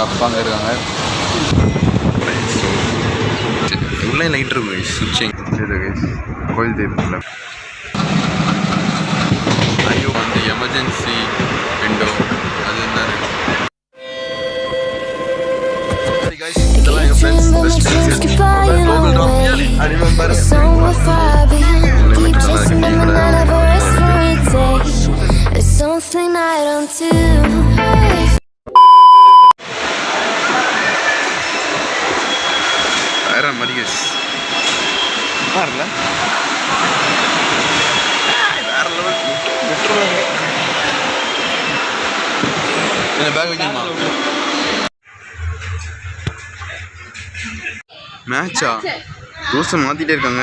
எங்கள் அப்பா அங்கே இருக்காங்க. உள்ளே லைட் இருக்கும் கைஸ். சுவிட்சிங் கைஸ் கோயில் தெய்வத்தில். ஐயோ அந்த எமர்ஜென்சி விண்டோ அது இருந்தாரு. இதெல்லாம் எங்கள் friends best friends. Gokul Ram அனிமம்பர் வேற மரிகஸ் மாறல வேற லெவல். என்ன பேக் வைக்கணுமா? மேட்சா ரூல்ஸை மாற்றிட்டே இருக்காங்க.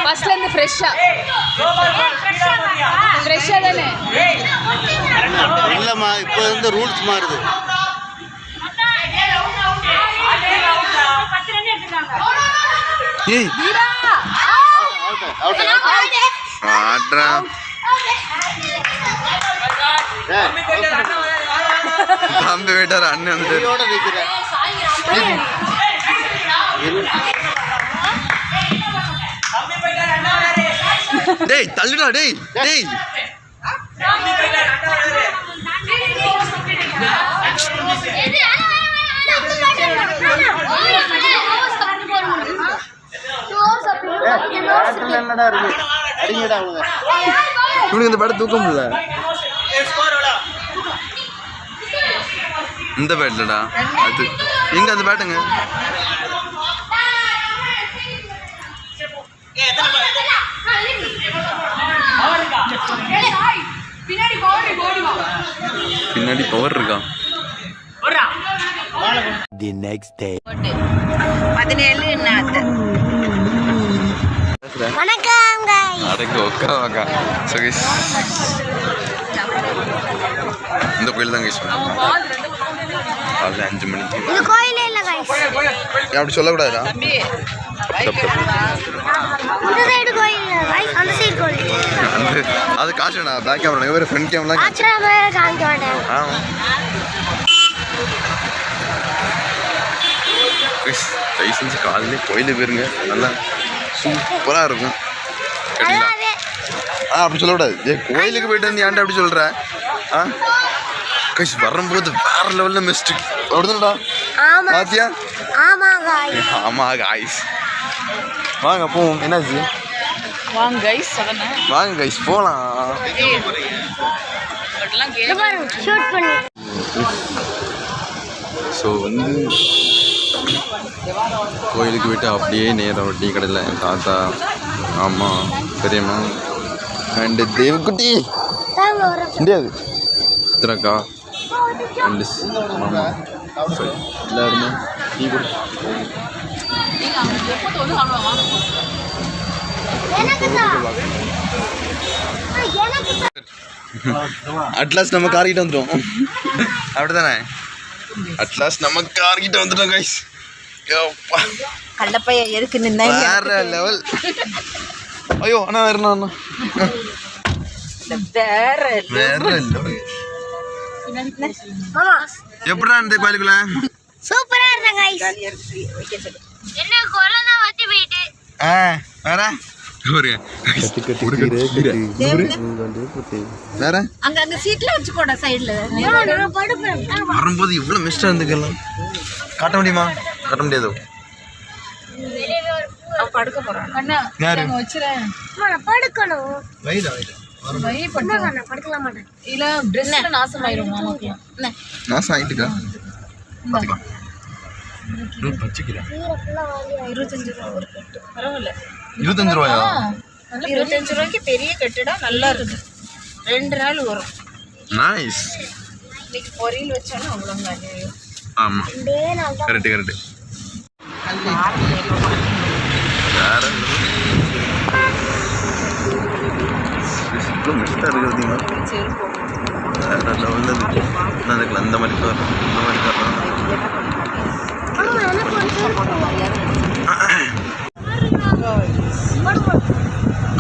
ஃபர்ஸ்ட்லேருந்து ஃப்ரெஷ்ஷாக தானே இல்லைம்மா, இப்போ வந்து ரூல்ஸ் மாறுது. ஏய் ஆட்ரா தம்பி வேட்டார் அண்ணன் வந்து டேய் தள்ளுடா டேய் டேய் இவனுக்கு இந்த பேட்டை தூக்க முடியல. இந்த பேட்லடா அது எங்க அந்த பேட்டுங்க? பின்னாடி பவர் இருக்கா? The next day. 17 என்னது? வணக்கம் गाइस. அடக்கு உட்காவாங்க. சோ गाइस இந்த கோயில் தான் गाइस. காலைல 5 மணிக்கு. இது கோயிலே இல்ல गाइस. அப்படி சொல்லக்கூடாதா? இந்த சைடு கோயில் இல்ல गाइस. அந்த சைடு கோயில். அது காசுடா. பேக் கேமரா வேற ஃப்ரண்ட் கேமரா ஆச்சா வேற காமிக்க மாட்டேன். ஆமா லைசன்ஸ் காலையிலே கோயிலுக்கு போயிருங்க. நல்லா சூப்பராக இருக்கும். அப்படி சொல்லக்கூடாது. கோயிலுக்கு போயிட்டு வந்து ஏன்டா அப்படி சொல்கிற? கைஸ் வரும்போது வேற லெவலில் மிஸ்டேக் அப்படிதான்டா. பாத்தியா? ஆமா காய்ஸ். வாங்க போவோம். என்னாச்சு? வாங்க கைஸ் வாங்க கைஸ் போகலாம். ஸோ வந்து கோயிலுக்கு போய்ட்டு அப்படியே நேரம் டீ கடையில் என் தாத்தா அம்மா பெரியம்மா அண்டு தேவக்குட்டி முடியாது சித்திரக்கா அண்டு மாமா எல்லாருமே டீ குடி. அட்லாஸ்ட் நம்ம கார்கிட்ட வந்துட்டோம். அப்படிதானே? அட்லாஸ்ட் நம்ம கார்கிட்ட வந்துட்டோம் கைஸ். கள்ளப்பைய எதுக்கு நின்னா வேற லெவல். ஐயோ அண்ணா வேறண்ணா அண்ணா வேற லெவல். எப்படா இந்த கோயிலுக்குள்ள? சூப்பரா இருந்தா गाइस. என்ன கொலனா வத்தி போயிடு. வேற ஒரு வேற அங்க அங்க சீட்ல வச்சுக்கோடா சைடுல. நான் படுப்பேன். வரும்போது இவ்வளவு மிஸ்டா இருந்துக்கலாம். காட்ட முடியுமா? காட்ட முடியாதோ? படுக்க போறான் அண்ணா. அங்க வச்சிரேன். நான் படுக்கணும். வைடா வைடா. வை பண்ணு. நான் படுக்கல மாட்டேன். இல்ல Dress நாசமாயிரும் மாமாக்கு. என்ன? நாசம் ஆயிட்டுக்கா? பாத்துக்கலாம். ரூட் பச்சிக்கிறேன். 25 ரூபாய் ஒரு கட்டு. பரவாயில்ல. 25 ரூபாயா? 25 ரூபாய்க்கு பெரிய கட்டுடா. நல்லா இருக்கு. 2 நாள் வரும். நைஸ். இன்னைக்கு பொரியல் வச்சாலும் அவ்வளவுதான். ஆமா கரெக்ட் கரெக்ட். வேற இவ்வளோ மிஸ்டாக இருக்கிறது வேற லெவலில் இருக்கு. நான் அதுக்கு அந்த மாதிரி வரேன் இந்த மாதிரி வரேன்.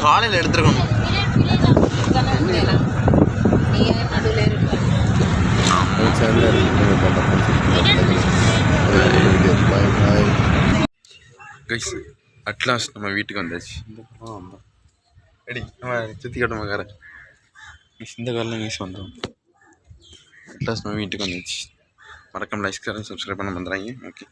காலையில் எடுத்துருக்கணும். கைஸ் அட்லாஸ்ட் நம்ம வீட்டுக்கு வந்தாச்சு. ரெடி நம்ம சுற்றி காட்டுமா காரை இந்த காரில் கைஸ் வந்தோம். அட்லாஸ்ட் நம்ம வீட்டுக்கு வந்தாச்சு. மறக்காம லைக் சப்ஸ்கிரைப் பண்ண வந்துடுறாங்க. ஓகே.